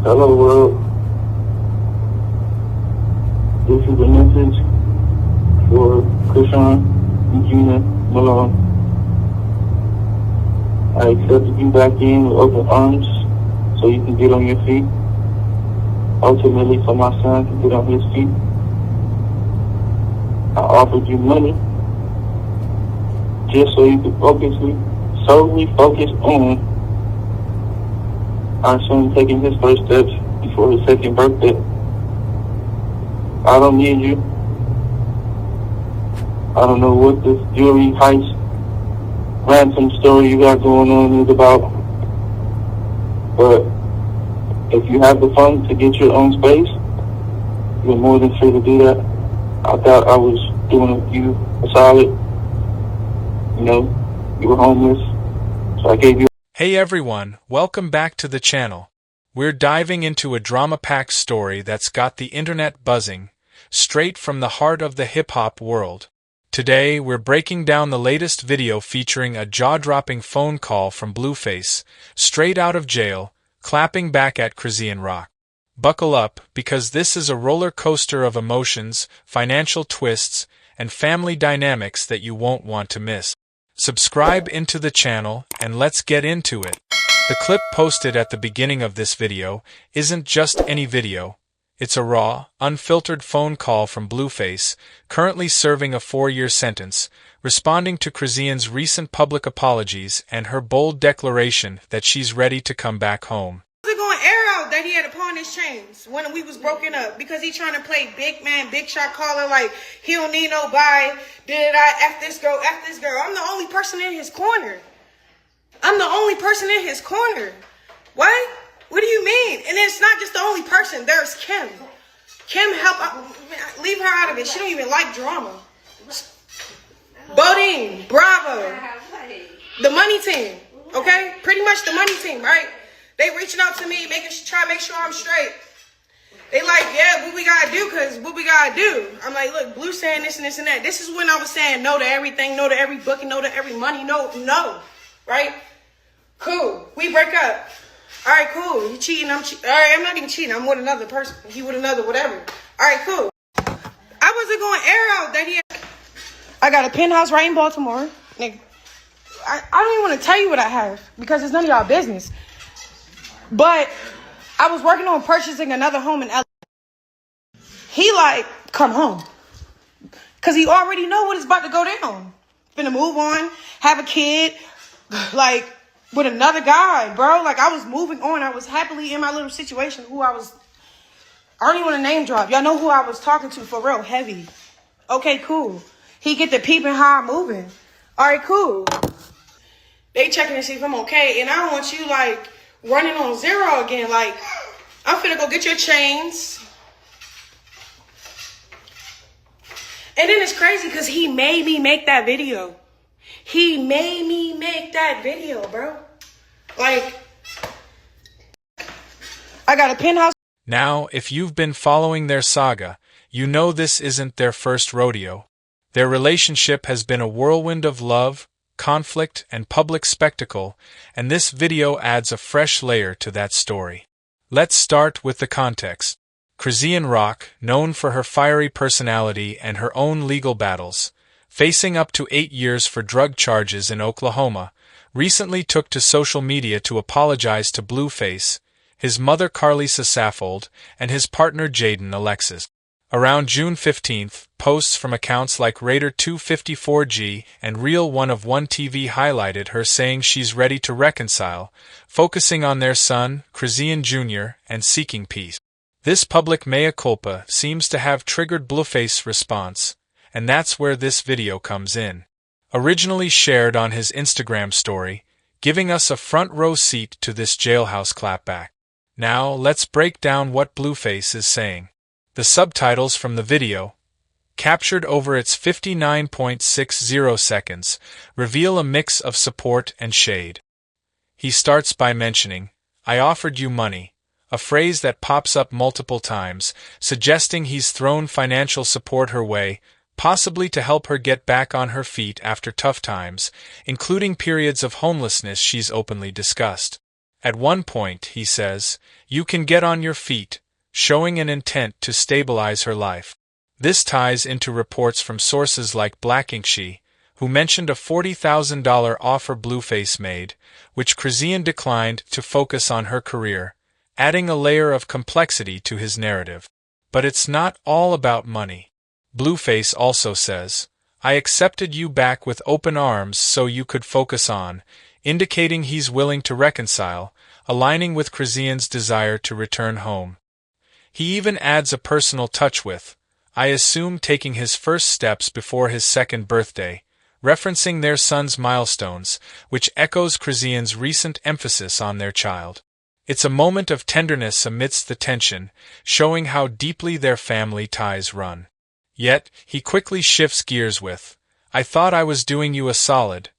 Hello world, this is a message for Chrisean and Gina Malone. I accepted you back in with open arms so you can get on your feet. Ultimately so my son can get on his feet. I offered you money just so you could solely focus on our son taking his first steps before his second birthday. I don't need you. I don't know what this jewelry heist ransom story you got going on is about, but if you have the funds to get your own space, you're more than free to do that. I thought I was doing you a solid. You know, you were homeless, so I gave you. Hey everyone, welcome back to the channel. We're diving into a drama-packed story that's got the internet buzzing, straight from the heart of the hip-hop world. Today, we're breaking down the latest video featuring a jaw-dropping phone call from Blueface, straight out of jail, clapping back at Chrisean Rock. Buckle up, because this is a roller coaster of emotions, financial twists, and family dynamics that you won't want to miss. Subscribe into the channel, and let's get into it. The clip posted at the beginning of this video isn't just any video. It's a raw, unfiltered phone call from Blueface, currently serving a 4-year sentence, responding to Chrisean's recent public apologies and her bold declaration that she's ready to come back home. We're going to air out that he had to pawn his chains when we was broken up because he trying to play big man, big shot caller like he don't need nobody. Did I F this girl, F this girl? I'm the only person in his corner. I'm the only person in his corner. What? What do you mean? And it's not just the only person. There's Kim. Kim leave her out of it. She don't even like drama. Bodine, Bravo, the money team. Okay, pretty much the money team, right? They reaching out to me, try to make sure I'm straight. They like, yeah, what we gotta do? Cause what we gotta do? I'm like, look, Blue saying this and this and that. This is when I was saying no to everything, no to every booking, no to every money, no, right? Cool. We break up. All right, cool. You cheating? I'm cheating. All right, I'm not even cheating. I'm with another person. He with another, whatever. All right, cool. I wasn't going to air out that he. I got a penthouse right in Baltimore. Nigga, I don't even want to tell you what I have because it's none of y'all business. But I was working on purchasing another home in LA. He like, come home. Because he already know what is about to go down. Finna move on, have a kid, like, with another guy, bro. Like, I was moving on. I was happily in my little situation. I don't even want to name drop. Y'all know who I was talking to for real, heavy. Okay, cool. He get the peeping how I'm moving. All right, cool. They checking to see if I'm okay. And I don't want you, like, running on zero again. Like, I'm finna go get your chains. And then it's crazy because he made me make that video. He made me make that video, bro. Like, I got a penthouse. Now, if you've been following their saga, you know this isn't their first rodeo. Their relationship has been a whirlwind of love, conflict, and public spectacle, and this video adds a fresh layer to that story. Let's start with the context. Chrisean Rock, known for her fiery personality and her own legal battles, facing up to 8 years for drug charges in Oklahoma, recently took to social media to apologize to Blueface, his mother Carlisa Saffold, and his partner Jaden Alexis. Around June 15th, posts from accounts like Raider254G and Real One of One TV highlighted her saying she's ready to reconcile, focusing on their son, Chrisean Jr., and seeking peace. This public mea culpa seems to have triggered Blueface's response, and that's where this video comes in. Originally shared on his Instagram story, giving us a front-row seat to this jailhouse clapback. Now, let's break down what Blueface is saying. The subtitles from the video, captured over its 59.60 seconds, reveal a mix of support and shade. He starts by mentioning, "I offered you money," a phrase that pops up multiple times, suggesting he's thrown financial support her way, possibly to help her get back on her feet after tough times, including periods of homelessness she's openly discussed. At one point, he says, "You can get on your feet," showing an intent to stabilize her life. This ties into reports from sources like Blackinkshi, who mentioned a $40,000 offer Blueface made, which Chrisean declined to focus on her career, adding a layer of complexity to his narrative. But it's not all about money. Blueface also says, "I accepted you back with open arms so you could focus on," indicating he's willing to reconcile, aligning with Chrisean's desire to return home. He even adds a personal touch with, "I assume taking his first steps before his second birthday," referencing their son's milestones, which echoes Chrisean's recent emphasis on their child. It's a moment of tenderness amidst the tension, showing how deeply their family ties run. Yet, he quickly shifts gears with, "I thought I was doing you a solid,"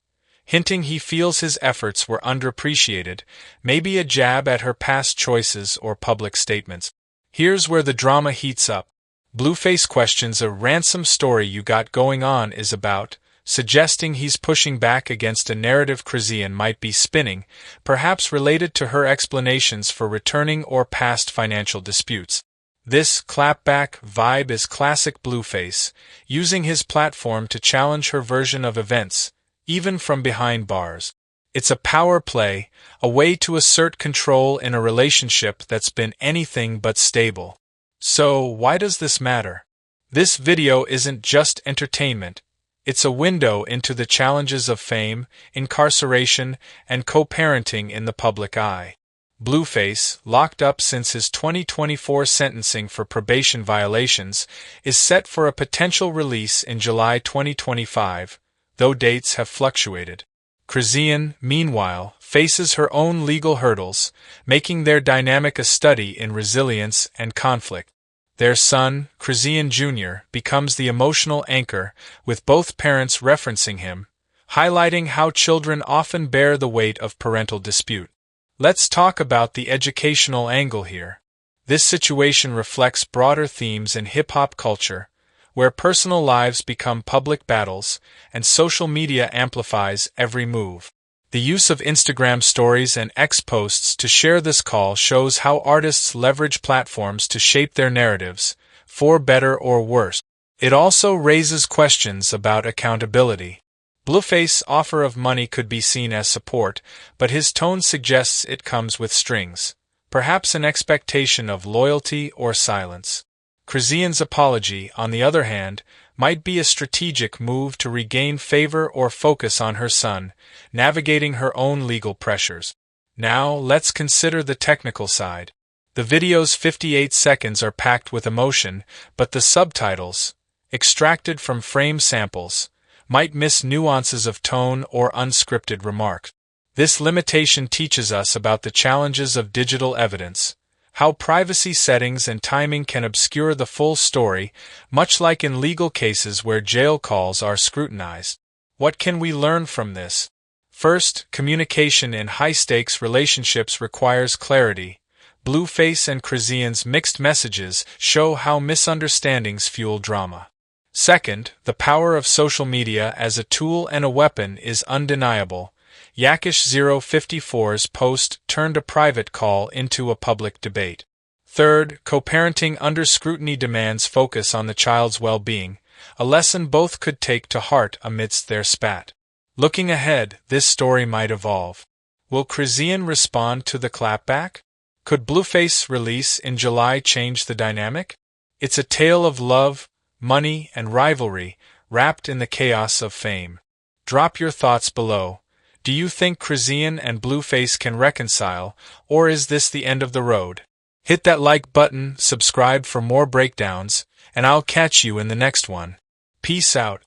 hinting he feels his efforts were underappreciated, maybe a jab at her past choices or public statements. Here's where the drama heats up. Blueface questions a ransom story you got going on is about, suggesting he's pushing back against a narrative Chrisean might be spinning, perhaps related to her explanations for returning or past financial disputes. This clapback vibe is classic Blueface, using his platform to challenge her version of events, even from behind bars. It's a power play, a way to assert control in a relationship that's been anything but stable. So, why does this matter? This video isn't just entertainment. It's a window into the challenges of fame, incarceration, and co-parenting in the public eye. Blueface, locked up since his 2024 sentencing for probation violations, is set for a potential release in July 2025, though dates have fluctuated. Chrisean, meanwhile, faces her own legal hurdles, making their dynamic a study in resilience and conflict. Their son, Chrisean Jr., becomes the emotional anchor, with both parents referencing him, highlighting how children often bear the weight of parental dispute. Let's talk about the educational angle here. This situation reflects broader themes in hip-hop culture, where personal lives become public battles, and social media amplifies every move. The use of Instagram stories and X posts to share this call shows how artists leverage platforms to shape their narratives, for better or worse. It also raises questions about accountability. Blueface's offer of money could be seen as support, but his tone suggests it comes with strings, perhaps an expectation of loyalty or silence. Chrisean's apology, on the other hand, might be a strategic move to regain favor or focus on her son, navigating her own legal pressures. Now, let's consider the technical side. The video's 58 seconds are packed with emotion, but the subtitles, extracted from frame samples, might miss nuances of tone or unscripted remarks. This limitation teaches us about the challenges of digital evidence, how privacy settings and timing can obscure the full story, much like in legal cases where jail calls are scrutinized. What can we learn from this? First, communication in high-stakes relationships requires clarity. Blueface and Chrisean's mixed messages show how misunderstandings fuel drama. Second, the power of social media as a tool and a weapon is undeniable. Yakish054's post turned a private call into a public debate. Third, co-parenting under scrutiny demands focus on the child's well-being, a lesson both could take to heart amidst their spat. Looking ahead, this story might evolve. Will Chrisean respond to the clapback? Could Blueface's release in July change the dynamic? It's a tale of love, money, and rivalry, wrapped in the chaos of fame. Drop your thoughts below. Do you think Chrisean and Blueface can reconcile, or is this the end of the road? Hit that like button, subscribe for more breakdowns, and I'll catch you in the next one. Peace out.